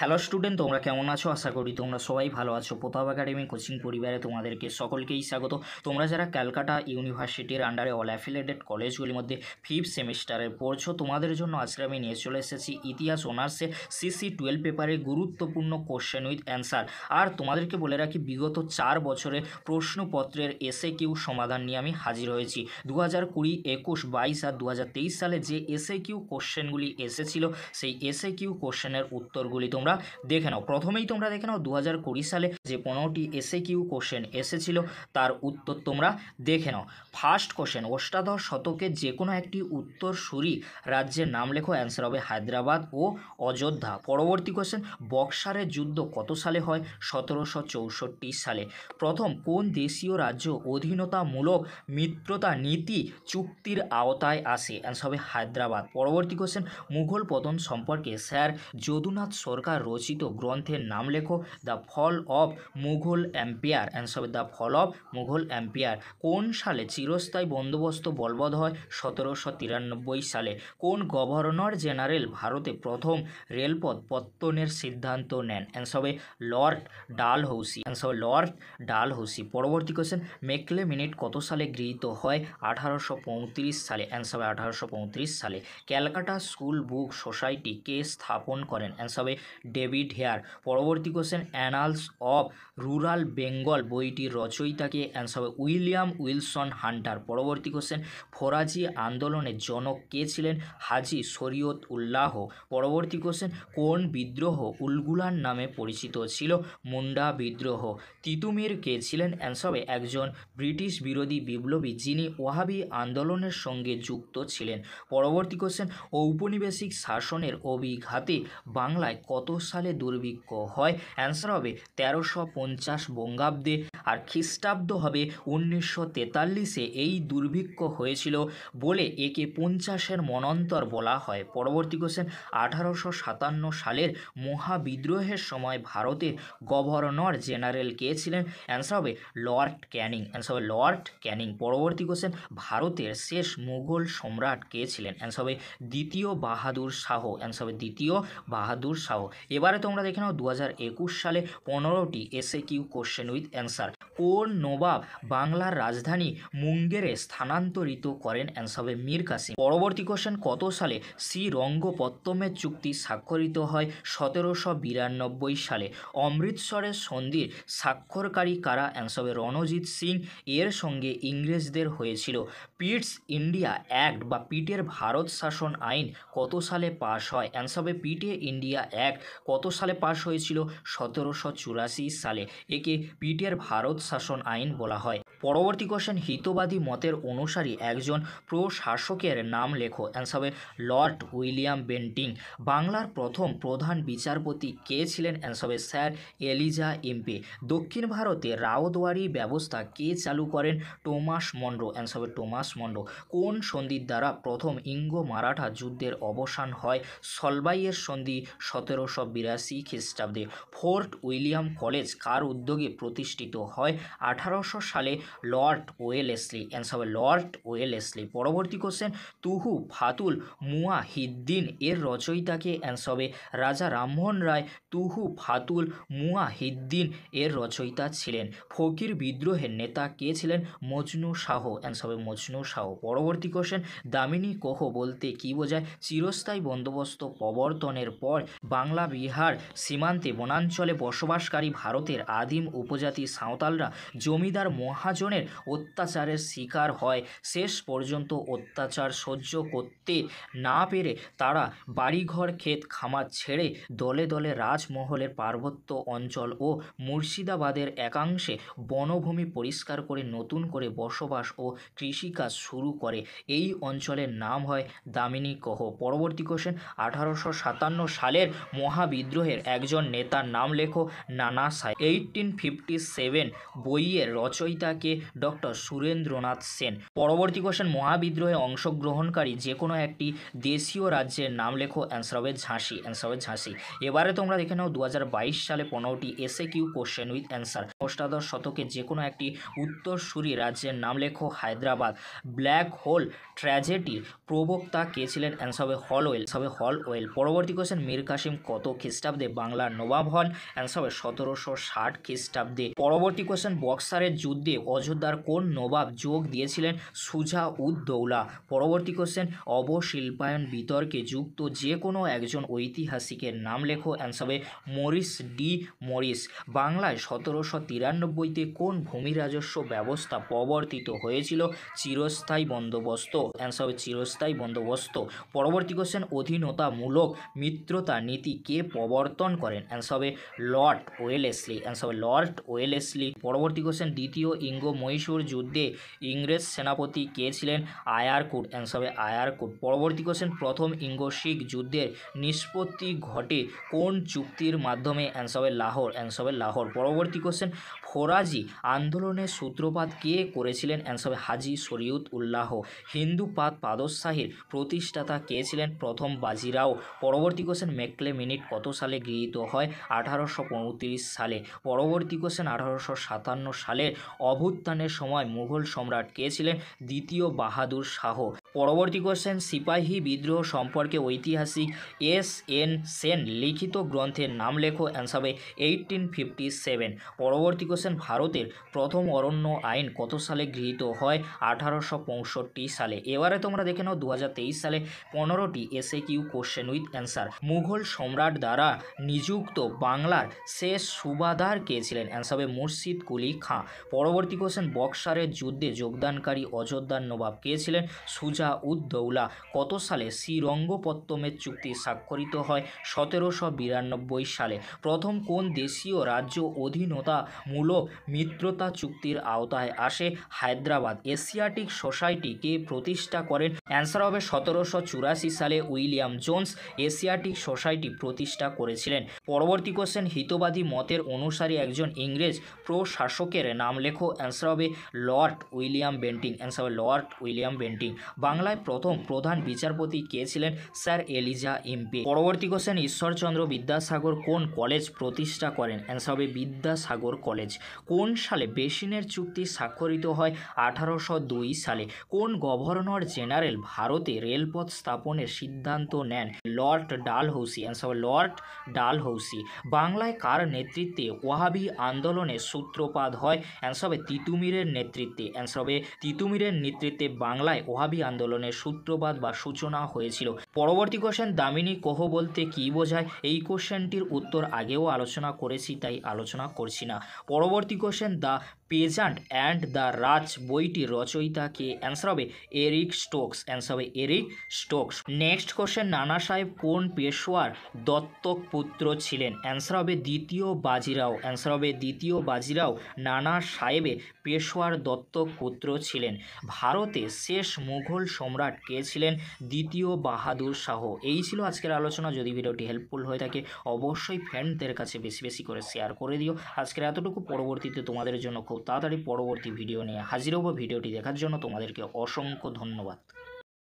Hello student, তোমরা কেমন আছো? আশা করি তোমরা সবাই ভালো আছো। প্রতাপ একাডেমি কোচিং পরিবারে তোমাদেরকে সকলকেই স্বাগত। তোমরা যারা ক্যালকাটা ইউনিভার্সিটির আন্ডারে অল অ্যাফিলিয়েটেড কলেজগুলির মধ্যে 5th সেমিস্টারে পড়ছো, তোমাদের জন্য আজকে আমি নিয়ে চলে এসেছি ইতিহাস অনার্সে CC12 পেপারে গুরুত্বপূর্ণ কোশ্চেন উইথ অ্যান্সার। আর তোমাদেরকে বলে রাখি, বিগত 4 বছরের প্রশ্নপত্রের SAQ সমাধান নিয়ে আমি হাজির হয়েছি। 2020, 21, 22 আর 2023 সালে যে SAQ কোশ্চেনগুলি এসেছিল, সেই SAQ কোশ্চেনের উত্তরগুলি তোমরা দেখে নাও। প্রথমেই তোমরা দেখে নাও 2020 সালে যে 15টি SAQ কোশ্চেন এসেছিল তার উত্তর তোমরা দেখে নাও। ফার্স্ট কোশ্চেন, অষ্টাদশ শতকের যে কোনো একটি উত্তরসূরি রাজ্যের নাম লেখো। অ্যান্সার হবে হায়দ্রাবাদ ও অযোধ্যা। পরবর্তী কোশ্চেন, বক্সারের যুদ্ধ কত সালে হয়? 1764 সালে। প্রথম কোন দেশীয় রাজ্য অধীনতামূলক মিত্রতা নীতি চুক্তির আওতায় আসে? অ্যান্সার হবে হায়দ্রাবাদ। পরবর্তী কোশ্চেন, মুঘল পতন সম্পর্কে স্যার যদুনাথ সরকার রচিত গ্রন্থের নাম লেখো। The fall of Mughal empire. Answer হবে the fall of Mughal empire. কোন সালে চিরস্থায়ী বন্দোবস্ত বলবৎ হয়? 1793 সালে। কোন গভর্নর জেনারেল ভারতে প্রথম রেলপথ পত্তনের সিদ্ধান্ত নেন? অ্যান্সার হবে লর্ড ডালহৌসি। অ্যান্সার হবে লর্ড ডালহৌসি। পরবর্তী কোশ্চেন, মেকলে মিনিট কত সালে গৃহীত হয়? 1835 সালে। অ্যান্সার হবে 1835 সালে। ক্যালকাটা স্কুল বুক সোসাইটি কে স্থাপন করেন? অ্যান্সার হবে ডেভিড হেয়ার। পরবর্তী question, annals of rural Bengal বইটির রচয়িতাকে? অ্যান্সার হবে উইলিয়াম উইলসন হান্টার। পরবর্তী কোশ্চেন, ফরাজি আন্দোলনের জনক কে ছিলেন? হাজি শরীয়ত উল্লাহ। পরবর্তী কোশ্চেন, কোন বিদ্রোহ উলগুলান নামে পরিচিত ছিল? মুন্ডা বিদ্রোহ। তিতুমির কে ছিলেন? অ্যান্সার হবে একজন ব্রিটিশ বিরোধী বিপ্লবী যিনি ওয়াহাবি আন্দোলনের সঙ্গে যুক্ত ছিলেন। পরবর্তী কোশ্চেন, ঔপনিবেশিক শাসনের অভিঘাতে বাংলায় কত সালে দুর্ভিক্ষ হয়? অ্যান্সার হবে 1350 বঙ্গাব্দে। আর খ্রিস্টাব্দ হবে 1943-এ এই দুর্ভিক্ষ হয়েছিল বলে একে 50-এর মনন্তর বলা হয়। পরবর্তী কোশ্চেন, 1857 সালের মহাবিদ্রোহের সময় ভারতের গভর্নর জেনারেল কে ছিলেন? অ্যান্সার হবে লর্ড ক্যানিং। অ্যান্সার হবে লর্ড ক্যানিং। পরবর্তী কোশ্চেন, ভারতের শেষ মুঘল সম্রাট কে ছিলেন? অ্যান্সার হবে দ্বিতীয় বাহাদুর শাহ। অ্যান্সার হবে দ্বিতীয় বাহাদুর শাহ। এবারে তোমরা দেখে নাও 2021 সালে 15টি SAQ কোশ্চেন উইথ অ্যান্সার। কোন নবাব বাংলার রাজধানী মুঙ্গেরে স্থানান্তরিত করেন? অ্যান্সার হবে মীর কাসিম। পরবর্তী কোশ্চেন, কত সালে শ্রীরঙ্গপত্তমের চুক্তি স্বাক্ষরিত হয়? 1792 সালে। অমৃতসরের সন্ধির স্বাক্ষরকারী কারা? অ্যান্সার হবে রণজিৎ সিং। এর সঙ্গে ইংরেজদের হয়েছিল পিটস ইন্ডিয়া অ্যাক্ট বা পিটের ভারত শাসন আইন কত সালে পাশ হয়? অ্যান্সার হবে পিটে ইন্ডিয়া অ্যাক্ট কত সালে পাশ হয়েছিল? 1784 সালে। একে পিটের ভারত শাসন আইন বলা হয়। পরবর্তী কোশ্চেন, হিতবাদী মতের অনুসারী একজন প্রশাসকের নাম লেখো। অ্যান্সার হবে লর্ড উইলিয়াম বেন্টিং। বাংলার প্রথম প্রধান বিচারপতি কে ছিলেন? অ্যান্সার হবে স্যার এলিজা এমপি। দক্ষিণ ভারতে রাওদওয়ারি ব্যবস্থা কে চালু করেন? Thomas Munro. অ্যান্সার হবে টমাস মনরো। কোন সন্ধির দ্বারা প্রথম ইঙ্গো মারাঠা যুদ্ধের অবসান হয়? সলবাইয়ের সন্ধি 1782 খ্রিস্টাব্দে। ফোর্ট উইলিয়াম কলেজ কার উদ্যোগে প্রতিষ্ঠিত হয়? 1800 সালে লর্ড ওয়েলেসলি। অ্যান্সার হবে লর্ড ওয়েলেসলি। পরবর্তী কোশ্চেন, তুহু ফাতুল মুয়াহিদ্দিন এর রচয়িতাকে? অ্যান্সার হবে রাজা রামমোহন রায়। তুহু ফাতুল মুয়াহিদ্দিন এর রচয়িতা ছিলেন। ফকির বিদ্রোহের নেতা কে ছিলেন? মজনু শাহ। অ্যান্সার হবে মজনু শাহ। পরবর্তী কোশ্চেন, দামিনী কোহ বলতে কি বোঝায়? চিরস্থায়ী বন্দোবস্ত প্রবর্তনের পর বাংলা বিহার সীমান্তে বনাঞ্চলে বসবাসকারী ভারতের আদিম উপজাতি সাঁওতালরা জমিদার মহাজনের অত্যাচারের শিকার হয়। শেষ পর্যন্ত অত্যাচার সহ্য করতে না পেরে তারা বাড়িঘর ক্ষেত খামার ছেড়ে দলে দলে রাজমহলের পার্বত্য অঞ্চল ও মুর্শিদাবাদের একাংশে বনভূমি পরিষ্কার করে নতুন করে বসবাস ও কৃষিকাজ শুরু করে। এই অঞ্চলের নাম হয় দামিনী কোহ। পরবর্তী কোশ্চেন, 1857 সালের মহাবিদ্রোহের একজন নেতার নাম লেখো। নানা সাহেব। 1857 বইয়ের রচয়িতাকে? কে? ডক্টর সুরেন্দ্রনাথ সেন। পরবর্তী কোশ্চেন, মহাবিদ্রোহে অংশগ্রহণকারী যে কোনো একটি দেশীয় রাজ্যের নাম লেখো। অ্যান্সার হবে ঝাঁসি। অ্যান্সার হবে ঝাঁসি। এবারে তোমরা দেখে নাও 2022 সালে 15টি SAQ কোশ্চেন উইথ অ্যান্সার। অষ্টাদশ শতকে যে কোনো একটি উত্তরসূরি রাজ্যের নাম লেখো। হায়দ্রাবাদ। ব্ল্যাক হোল ট্র্যাজেডির প্রবক্তা কে ছিলেন? অ্যান্সার হবে হলওয়েল। হলওয়েল। পরবর্তী কোশ্চেন, মীর কাসিম কত খ্রিস্টাব্দে বাংলার নবাব হন? অ্যান্সার হবে 1760 খ্রিস্টাব্দে। পরবর্তী কোশ্চেন, বক্সারের যুদ্ধে অযোধ্যার কোন নবাব যোগ দিয়েছিলেন? সুজা উদ দৌলা। পরবর্তী কোশ্চেন, অবশিল্পায়ন বিতর্কে যুক্ত যে কোনো একজন ঐতিহাসিকের নাম লেখো। অ্যান্সার হবে মরিস ডি মরিস। বাংলায় 1793-তে কোন ভূমি রাজস্ব ব্যবস্থা প্রবর্তিত হয়েছিল? চিরস্থায়ী বন্দোবস্ত। অ্যান্সার হবে চিরস্থায়ী বন্দোবস্ত। পরবর্তী কোশ্চেন, অধীনতামূলক মিত্রতা নীতি কে প্রবর্তন করেন? অ্যান্সার হবে লর্ড ওয়েলেসলি। অ্যান্সার হবে লর্ড ওয়েলেসলি। পরবর্তী কোশ্চেন, দ্বিতীয় ইঙ্গ মহীশূর যুদ্ধে ইংরেজ সেনাপতি কে ছিলেন? আয়ারকুট। অ্যান্সার হবে আয়ারকুট। পরবর্তী কোশ্চেন, প্রথম ইঙ্গ শিখ যুদ্ধের নিষ্পত্তি ঘটে কোন চুক্তির মাধ্যমে? অ্যান্সার হবে লাহোর। অ্যান্সার হবে লাহোর। পরবর্তী কোশ্চেন, ফরাজি আন্দোলনের সূত্রপাত কে করেছিলেন? অ্যান্সার হবে হাজি শরীয়ত উল্লাহ। হিন্দু পাদশাহীর প্রতিষ্ঠাতা কে ছিলেন? প্রথম বাজিরাও। পরবর্তী কোশ্চেন, মেকলে মিনিট কত সালে গৃহীত হয়? 1835 সালে। পরবর্তী কোশ্চেন, 1857 সালের অভ্যুত্থানের সময় মুঘল সম্রাট কে ছিলেন? দ্বিতীয় বাহাদুর শাহ। পরবর্তী কোশ্চেন, সিপাহী বিদ্রোহ সম্পর্কে ঐতিহাসিক SN সেন লিখিত গ্রন্থের নাম লেখো। অ্যান্সার হবে 1857। পরবর্তী কোশ্চেন, ভারতের প্রথম অরণ্য আইন কত সালে গৃহীত হয়? 1865 সালে। এবারে তোমরা দেখে নাও 2023 সালে 15টি SAQ question with answer. Mughal সম্রাট দ্বারা নিযুক্ত বাংলার শেষ সুবাদার কে ছিলেন? অ্যান্সার হবে মুর্শিদ কুলি খাঁ। পরবর্তী কোশ্চেন, বক্সারের যুদ্ধে যোগদানকারী অযোধ্যার নবাব কে ছিলেন? সুজা উদ দৌলা। কত সালে শ্রীরঙ্গপত্তমের চুক্তি স্বাক্ষরিত হয়? 1792 সালে। প্রথম কোন দেশীয় রাজ্য অধীনতামূলক মিত্রতা চুক্তির আওতায় আসে? হায়দ্রাবাদ। এশিয়াটিক সোসাইটি কে প্রতিষ্ঠা করেন? অ্যান্সার হবে 1784 সালে উইলিয়াম জোন্স এশিয়াটিক সোসাইটি প্রতিষ্ঠা করেছিলেন। পরবর্তী কোশ্চেন, হিতবাদী মতের অনুসারী একজন ইংরেজ প্রশাসকের নাম লেখো। অ্যান্সার হবে লর্ড উইলিয়াম বেন্টিং। অ্যান্সার হবে লর্ড উইলিয়াম বেন্টিং। বাংলায় প্রথম প্রধান বিচারপতি কে ছিলেন? Sir Eliza Impey. পরবর্তী কোশ্চেন, ঈশ্বরচন্দ্র বিদ্যাসাগর কোন কলেজ প্রতিষ্ঠা করেন? অ্যান্সার হবে বিদ্যাসাগর কলেজ। কোন সালে বেসিনের চুক্তি স্বাক্ষরিত হয়? 1802 সালে। কোন গভর্নর জেনারেল ভারতে রেলপথ স্থাপনের সিদ্ধান্ত নেন? লর্ড ডালহৌসি। অ্যান্সার হবে লর্ড ডালহৌসি। বাংলায় কার নেতৃত্বে ওয়াহাবি আন্দোলনের সূত্রপাত হয়? অ্যান্সার হবে তিতুমিরের নেতৃত্বে। অ্যান্সার হবে তিতুমিরের নেতৃত্বে বাংলায় ওয়াহাবি আন্দোলনের সূত্রপাত বা সূচনা হয়েছিল। পরবর্তী কোশ্চেন, দামিনী কোহ বলতে কী বোঝায়? এই কোশ্চেনটির উত্তর আগেও আলোচনা করেছি, তাই আলোচনা করছি না। পরবর্তী কোশ্চেন, দ্য পেজেন্ট অ্যান্ড দ্য রাজ বইটির রচয়িতা কে? অ্যান্সার হবে এরিক স্টোকস। অ্যান্সার হবে এরিক স্টোকস। নেক্সট কোশ্চেন, নানা সাহেব কোন পেশোয়ার দত্তক পুত্র ছিলেন? অ্যান্সার হবে দ্বিতীয় বাজিরাও। অ্যান্সার হবে দ্বিতীয় বাজিরাও নানা সাহেবে পেশোয়ার দত্তক পুত্র ছিলেন। ভারতে শেষ মুঘল সম্রাট কে ছিলেন? দ্বিতীয় বাহাদুর শাহ। এই ছিল আজকের আলোচনা। যদি ভিডিওটি হেল্পফুল হয়ে থাকে অবশ্যই ফ্রেন্ডদের কাছে বেশি বেশি করে শেয়ার করে দিও। আজকের এতটুকু। পরবর্তীতে তোমাদের জন্য খুব তাড়াতাড়ি পরবর্তী ভিডিও নিয়ে হাজির হব। ভিডিওটি দেখার জন্য তোমাদেরকে অসংখ্য ধন্যবাদ।